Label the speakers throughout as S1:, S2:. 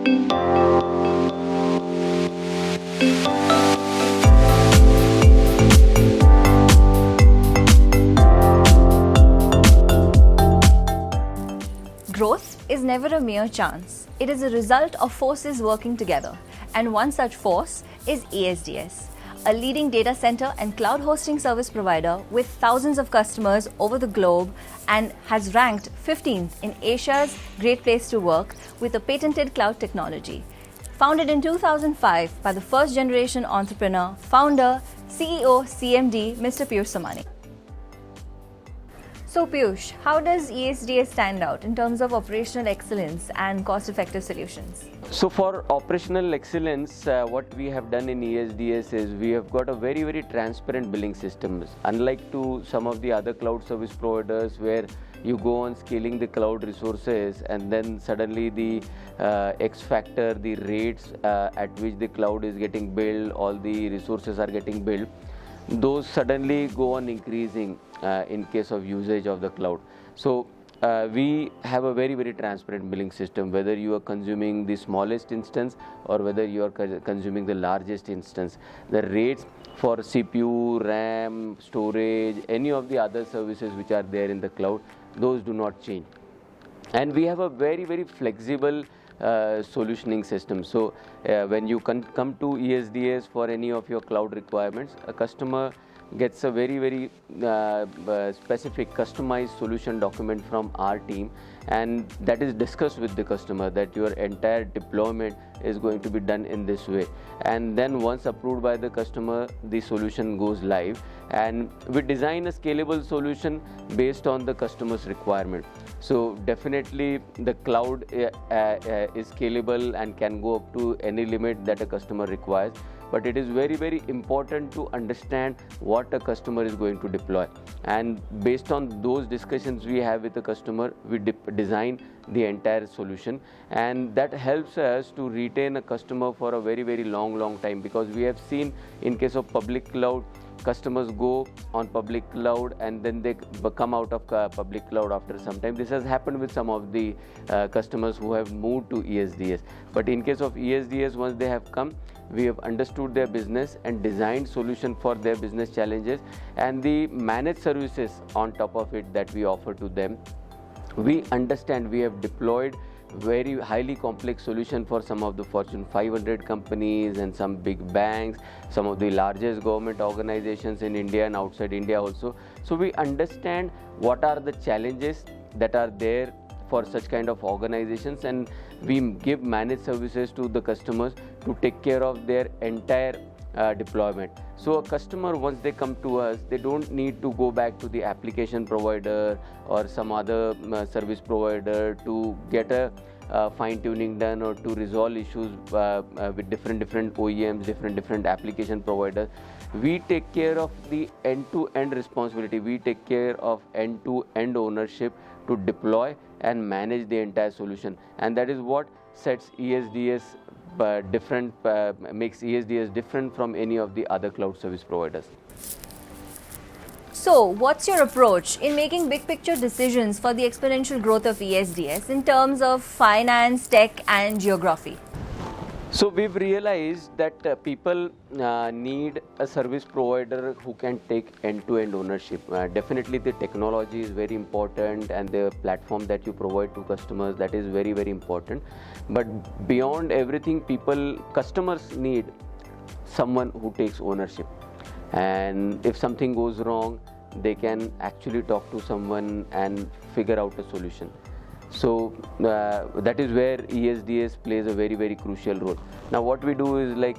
S1: Growth is never a mere chance. It is a result of forces working together. And one such force is ESDS, a leading data center and cloud hosting service provider with thousands of customers over the globe and has ranked 15th in Asia's Great Place to Work with a patented cloud technology. Founded in 2005 by the first generation entrepreneur, founder, CEO, CMD, Mr. Piyush Samani. So Piyush, how does ESDS stand out in terms of operational excellence and cost-effective solutions?
S2: So for operational excellence, what we have done in ESDS is we have got a very, very transparent billing system. Unlike to some of the other cloud service providers where you go on scaling the cloud resources and then suddenly the X factor, the rates at which the cloud is getting billed, all the resources are getting billed, those suddenly go on increasing in case of usage of the cloud. So we have a very, very transparent billing system, whether you are consuming the smallest instance or whether you are consuming the largest instance. The rates for CPU, RAM, storage, any of the other services which are there in the cloud, those do not change. And we have a very, very flexible solutioning system. So when you come to ESDS for any of your cloud requirements, a customer gets a very, very specific customized solution document from our team, and that is discussed with the customer that your entire deployment is going to be done in this way. And then once approved by the customer, the solution goes live, and we design a scalable solution based on the customer's requirement. So definitely the cloud is scalable and can go up to any limit that a customer requires. But it is very, very important to understand what a customer is going to deploy. And based on those discussions we have with the customer, we design the entire solution. And that helps us to retain a customer for a very, very long time, because we have seen in case of public cloud, customers go on public cloud and then they come out of public cloud after some time. This has happened with some of the customers who have moved to ESDS. But in case of ESDS, once they have come, we have understood their business and designed solution for their business challenges, and the managed services on top of it that we offer to them. We understand, we have deployed very highly complex solution for some of the Fortune 500 companies and some big banks, some of the largest government organizations in India and outside India also. So we understand what are the challenges that are there for such kind of organizations, and we give managed services to the customers to take care of their entire deployment. So a customer, once they come to us, they don't need to go back to the application provider or some other service provider to get a fine-tuning done or to resolve issues with different OEMs, different application providers. We take care of the end-to-end responsibility. We take care of end-to-end ownership to deploy and manage the entire solution, and that is what sets ESDS different, makes ESDS different from any of the other cloud service providers.
S1: So, what's your approach in making big picture decisions for the exponential growth of ESDS in terms of finance, tech, and geography?
S2: So we've realized that people need a service provider who can take end-to-end ownership. Definitely the technology is very important, and the platform that you provide to customers, that is very, very important. But beyond everything, customers need someone who takes ownership. And if something goes wrong, they can actually talk to someone and figure out a solution. So that is where ESDS plays a very, very crucial role. Now what we do is like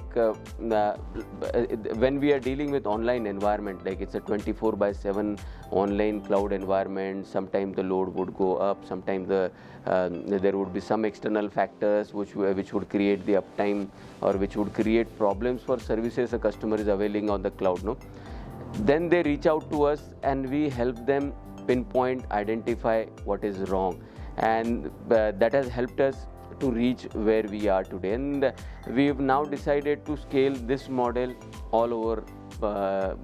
S2: when we are dealing with online environment, like it's a 24/7 online cloud environment, sometimes the load would go up, sometimes there would be some external factors which would create the uptime or which would create problems for services a customer is availing on the cloud. No? Then they reach out to us and we help them pinpoint, identify what is wrong. And that has helped us to reach where we are today, and we've now decided to scale this model all over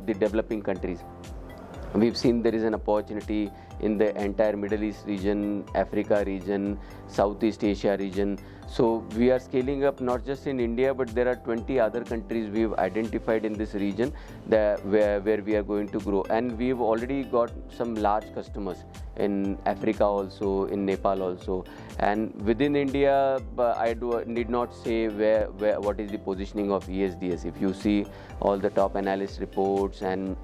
S2: the developing countries. We've seen there is an opportunity in the entire Middle East region, Africa region, Southeast Asia region. So we are scaling up not just in India, but there are 20 other countries we've identified in this region where we are going to grow. And we've already got some large customers in Africa also, in Nepal also. And within India, need not say what is the positioning of ESDS. If you see all the top analyst reports and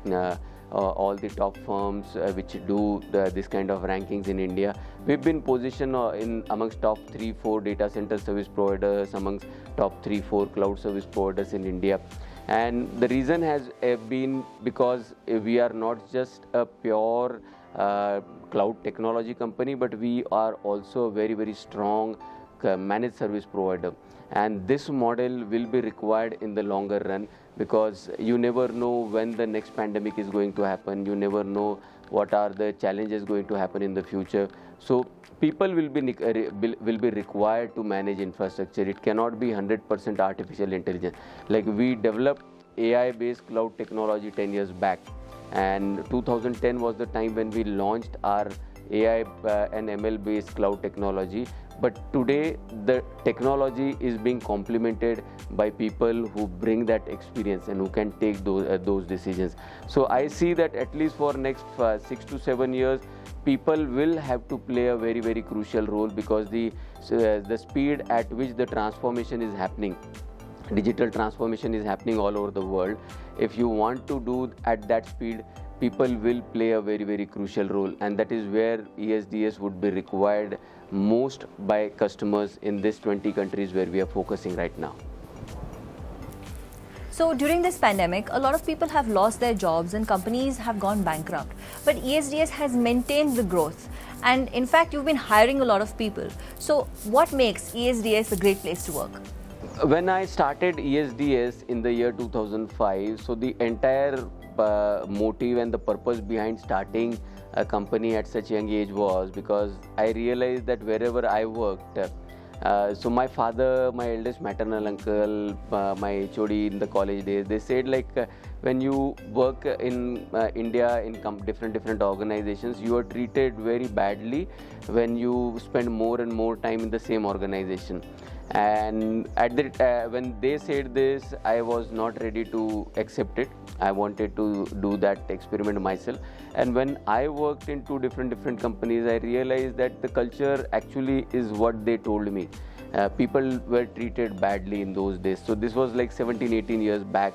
S2: all the top firms which do this kind of rankings in India, we've been positioned in amongst top 3-4 data center service providers, amongst top 3-4 cloud service providers in India. And the reason has been because we are not just a pure cloud technology company, but we are also a very strong managed service provider. And this model will be required in the longer run, because you never know when the next pandemic is going to happen. You never know what are the challenges going to happen in the future. So people will be required to manage infrastructure. It cannot be 100% artificial intelligence. Like, we developed AI based cloud technology 10 years back, and 2010 was the time when we launched our AI and ML based cloud technology. But today the technology is being complemented by people who bring that experience and who can take those decisions. So I see that at least for next 6 to 7 years, people will have to play a very crucial role, because the speed at which the transformation is happening, digital transformation is happening all over the world. If you want to do at that speed, people will play a very crucial role, and that is where ESDS would be required most by customers in these 20 countries where we are focusing right now.
S1: So during this pandemic, a lot of people have lost their jobs and companies have gone bankrupt. But ESDS has maintained the growth, and in fact, you've been hiring a lot of people. So what makes ESDS a great place to work?
S2: When I started ESDS in the year 2005, so the entire motive and the purpose behind starting a company at such young age was because I realized that wherever I worked, so my father, my eldest maternal uncle, my HOD in the college days, they said, like, when you work in India in different organizations, you are treated very badly when you spend more and more time in the same organization. And at when they said this, I was not ready to accept it. I wanted to do that experiment myself. And when I worked in two different companies, I realized that the culture actually is what they told me. People were treated badly in those days. So this was like 17-18 years back.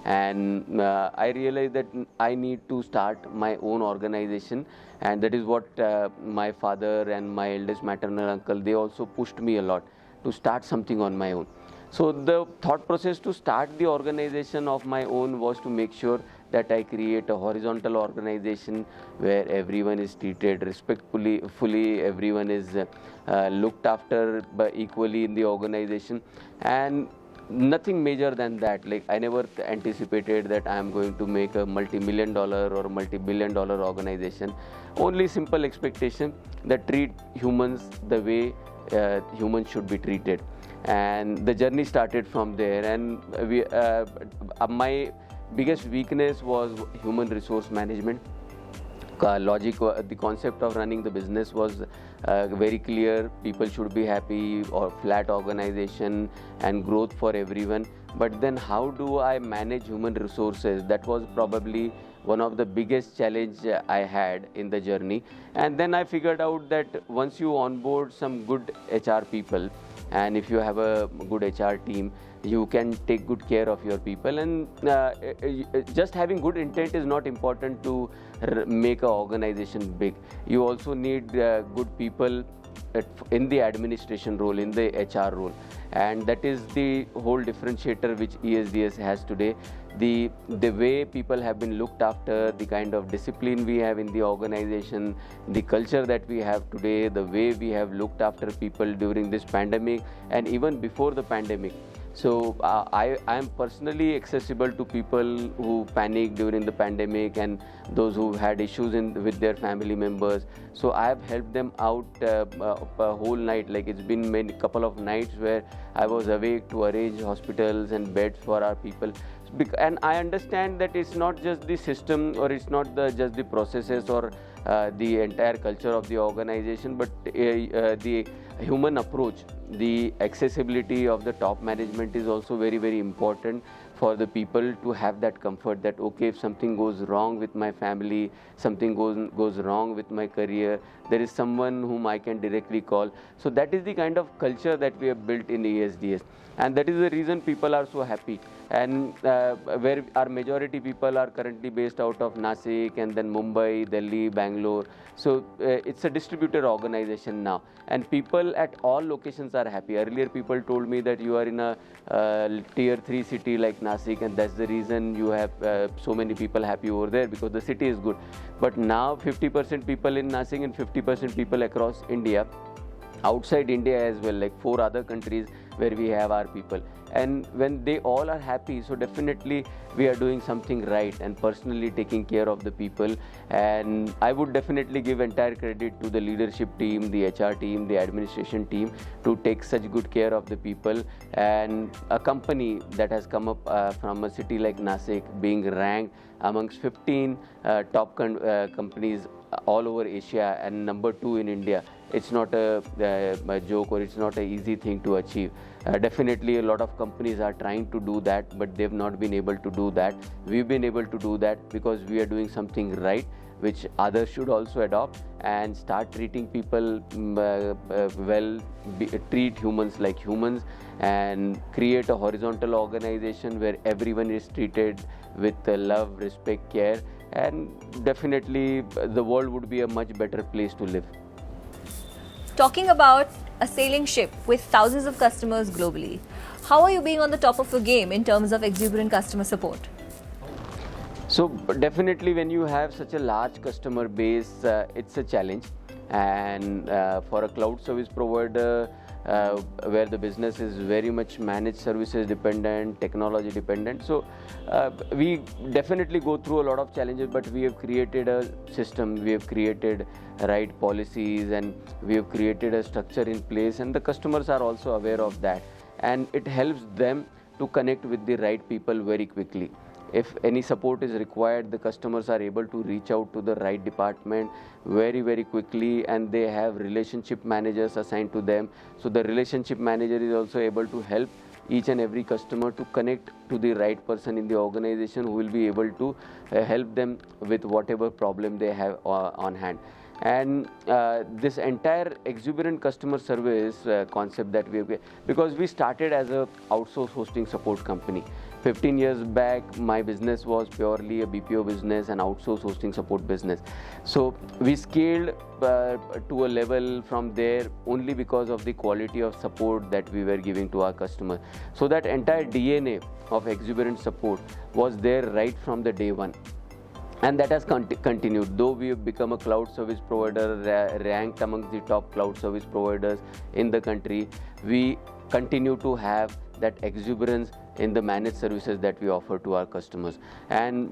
S2: And I realized that I need to start my own organization, and that is what my father and my eldest maternal uncle, they also pushed me a lot to start something on my own. So the thought process to start the organization of my own was to make sure that I create a horizontal organization where everyone is treated respectfully, fully, everyone is looked after equally in the organization, and nothing major than that. Like, I never anticipated that I am going to make a multi-million-dollar or multi-billion-dollar organization. Only simple expectation that treat humans the way humans should be treated, and the journey started from there. And my biggest weakness was human resource management. The concept of running the business was very clear. People should be happy, or flat organization and growth for everyone. But then how do I manage human resources? That was probably one of the biggest challenge I had in the journey. And then I figured out that once you onboard some good HR people, and if you have a good HR team, you can take good care of your people. And just having good intent is not important to make an organization big. You also need good people in the administration role, in the HR role, and that is the whole differentiator which ESDS has today. The way people have been looked after, the kind of discipline we have in the organization, the culture that we have today, the way we have looked after people during this pandemic and even before the pandemic. So I am personally accessible to people who panicked during the pandemic and those who had issues with their family members. So I have helped them out a whole night. Like, it's been couple of nights where I was awake to arrange hospitals and beds for our people. And I understand that it's not just the system, or it's not just the processes, or the entire culture of the organization, but the human approach, the accessibility of the top management is also very, very important for the people to have that comfort that, okay, if something goes wrong with my family, something goes wrong with my career, there is someone whom I can directly call. So that is the kind of culture that we have built in ESDS, and that is the reason people are so happy. And where our majority people are currently based out of Nasik, and then Mumbai, Delhi, Bangalore. So it's a distributed organization now, and people at all locations are happy. Earlier people told me that you are in a tier 3 city like Nasik, and that's the reason you have so many people happy over there, because the city is good. But now 50% people in Nasik and 50% people across India, outside India as well, like 4 other countries where we have our people. And when they all are happy, so definitely we are doing something right and personally taking care of the people. And I would definitely give entire credit to the leadership team, the HR team, the administration team, to take such good care of the people. And a company that has come up from a city like Nasik, being ranked amongst 15 top companies all over Asia and number 2 in India, it's not a joke, or it's not an easy thing to achieve. Definitely a lot of companies are trying to do that, but they've not been able to do that. We've been able to do that because we are doing something right, which others should also adopt, and start treating people well, treat humans like humans, and create a horizontal organization where everyone is treated with love, respect, care, and definitely the world would be a much better place to live.
S1: Talking about a sailing ship with thousands of customers globally, how are you being on the top of your game in terms of exuberant customer support?
S2: So definitely when you have such a large customer base, it's a challenge. And for a cloud service provider, where the business is very much managed services dependent, technology dependent, so we definitely go through a lot of challenges, but we have created a system, we have created right policies, and we have created a structure in place, and the customers are also aware of that, and it helps them to connect with the right people very quickly. If any support is required, the customers are able to reach out to the right department very, very quickly, and they have relationship managers assigned to them. So the relationship manager is also able to help each and every customer to connect to the right person in the organization, who will be able to help them with whatever problem they have on hand. And this entire exuberant customer service concept that we have, because we started as a outsource hosting support company. 15 years back, my business was purely a BPO business and outsource hosting support business. So we scaled to a level from there only because of the quality of support that we were giving to our customers. So that entire DNA of exuberant support was there right from the day one. And that has continued. Though we have become a cloud service provider ranked amongst the top cloud service providers in the country, we continue to have that exuberance in the managed services that we offer to our customers. And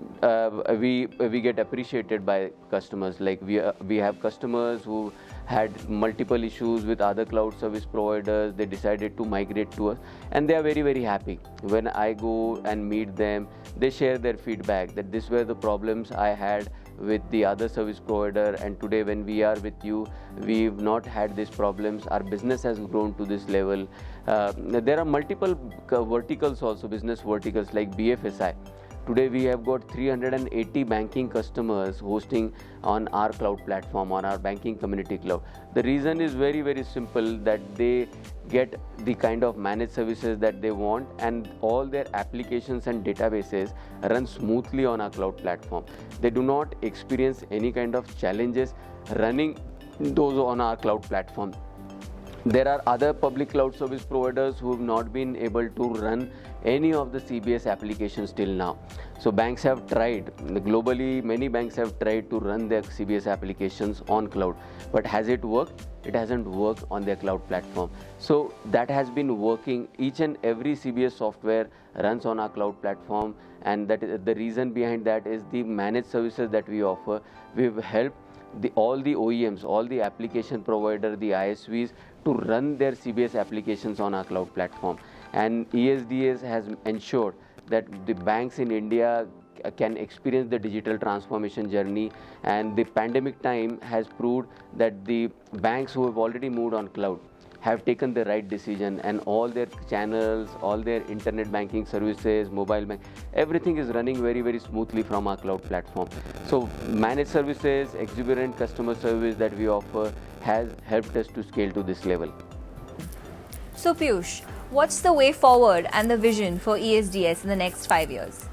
S2: we get appreciated by customers. Like we have customers who had multiple issues with other cloud service providers. They decided to migrate to us, and they are very, very happy. When I go and meet them, they share their feedback that these were the problems I had with the other service provider, and today when we are with you, we've not had these problems. Our business has grown to this level. There are multiple verticals also, business verticals like BFSI. Today we have got 380 banking customers hosting on our cloud platform, on our banking community cloud. The reason is very, very simple, that they get the kind of managed services that they want, and all their applications and databases run smoothly on our cloud platform. They do not experience any kind of challenges running those on our cloud platform. There are other public cloud service providers who have not been able to run any of the CBS applications till now. So banks have tried, globally many banks have tried to run their CBS applications on cloud, but has it worked? It hasn't worked on their cloud platform. So that has been working. Each and every CBS software runs on our cloud platform, and that is the reason behind that is the managed services that we offer. We've helped all the OEMs, all the application provider, the ISVs to run their CBS applications on our cloud platform. And ESDS has ensured that the banks in India can experience the digital transformation journey, and the pandemic time has proved that the banks who have already moved on cloud have taken the right decision, and all their channels, all their internet banking services, mobile bank, everything is running very, very smoothly from our cloud platform. So managed services, exuberant customer service that we offer has helped us to scale to this level.
S1: So Piyush, what's the way forward and the vision for ESDS in the next 5 years?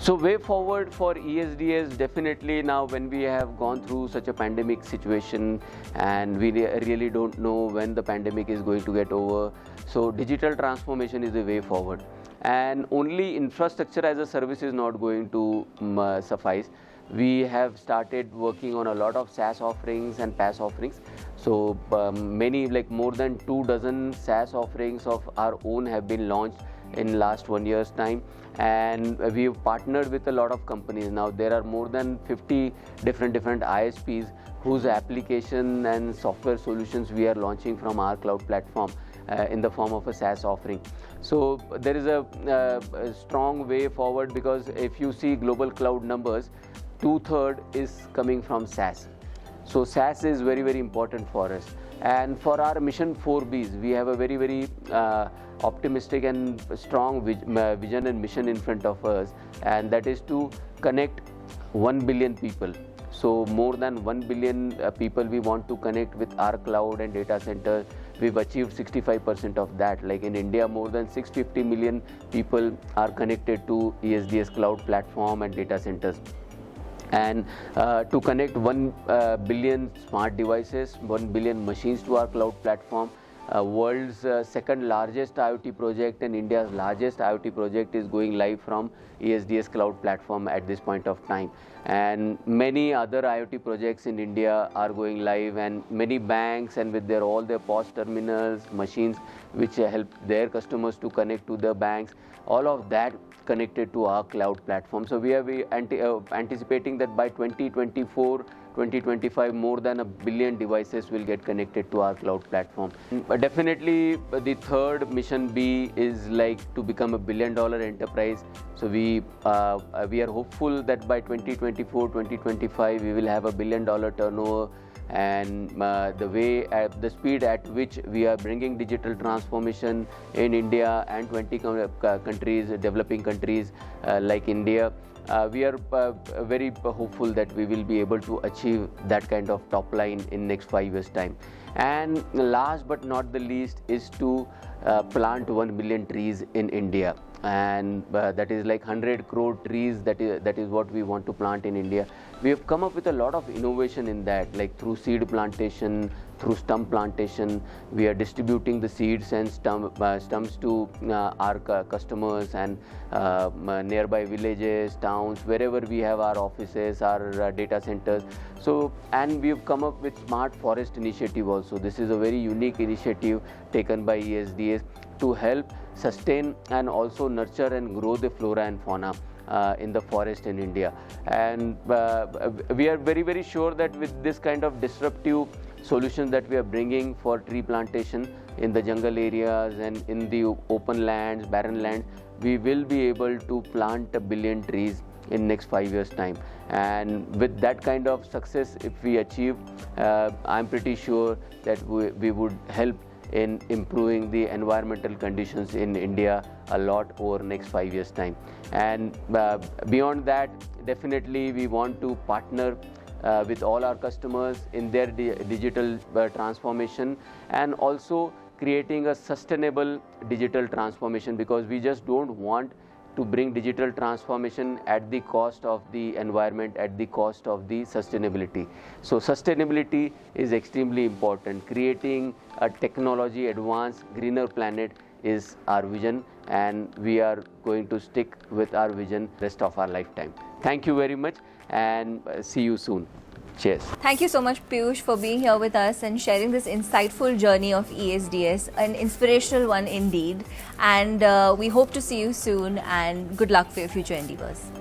S2: So way forward for ESDS, definitely now when we have gone through such a pandemic situation and we really don't know when the pandemic is going to get over. So digital transformation is the way forward, and only infrastructure as a service is not going to suffice. We have started working on a lot of SaaS offerings and PaaS offerings. So many, like more than 24 SaaS offerings of our own have been launched in last 1 year's time, and we've partnered with a lot of companies. Now there are more than 50 different ISPs whose application and software solutions we are launching from our cloud platform in the form of a SaaS offering. So there is a strong way forward, because if you see global cloud numbers, 2/3 is coming from SaaS. So SaaS is very, very important for us. And for our mission 4Bs, we have a very, very optimistic and strong vision and mission in front of us, and that is to connect 1 billion people. So more than 1 billion people we want to connect with our cloud and data center. We've achieved 65% of that. Like in India, more than 650 million people are connected to ESDS cloud platform and data centers. And to connect 1 billion smart devices, 1 billion machines to our cloud platform. World's second largest IoT project and India's largest IoT project is going live from ESDS cloud platform at this point of time. And many other IoT projects in India are going live, and many banks and with all their POS terminals, machines which help their customers to connect to the banks, all of that connected to our cloud platform. So we are anticipating that by 2024, 2025, more than 1 billion devices will get connected to our cloud platform. But definitely the third mission B is like to become $1 billion enterprise. So we are hopeful that by 2024, 2025, we will have $1 billion turnover. And the speed at which we are bringing digital transformation in India and 20 countries, developing countries like India, we are very hopeful that we will be able to achieve that kind of top line in next 5 years time. And last but not the least is to plant 1 million trees in India, and that is like 100 crore trees. That is what we want to plant in India. We have come up with a lot of innovation in that, like through seed plantation, through stump plantation. We are distributing the seeds and stumps to our customers and nearby villages, towns, wherever we have our offices, our data centers. So, and we have come up with Smart Forest Initiative also. This is a very unique initiative taken by ESDS to help sustain and also nurture and grow the flora and fauna in the forest in India. And we are very, very sure that with this kind of disruptive solutions that we are bringing for tree plantation in the jungle areas and in the open lands, barren lands, we will be able to plant 1 billion trees in next 5 years time. And with that kind of success, if we achieve, I'm pretty sure that we would help in improving the environmental conditions in India a lot over next 5 years time. And beyond that, definitely we want to partner with all our customers in their digital transformation, and also creating a sustainable digital transformation, because we just don't want to bring digital transformation at the cost of the environment, at the cost of the sustainability. So sustainability is extremely important. Creating a technology advanced, greener planet is our vision, and we are going to stick with our vision rest of our lifetime. Thank you very much, and see you soon. Cheers.
S1: Thank you so much, Piyush, for being here with us and sharing this insightful journey of ESDS, an inspirational one indeed. And we hope to see you soon, and good luck for your future endeavors.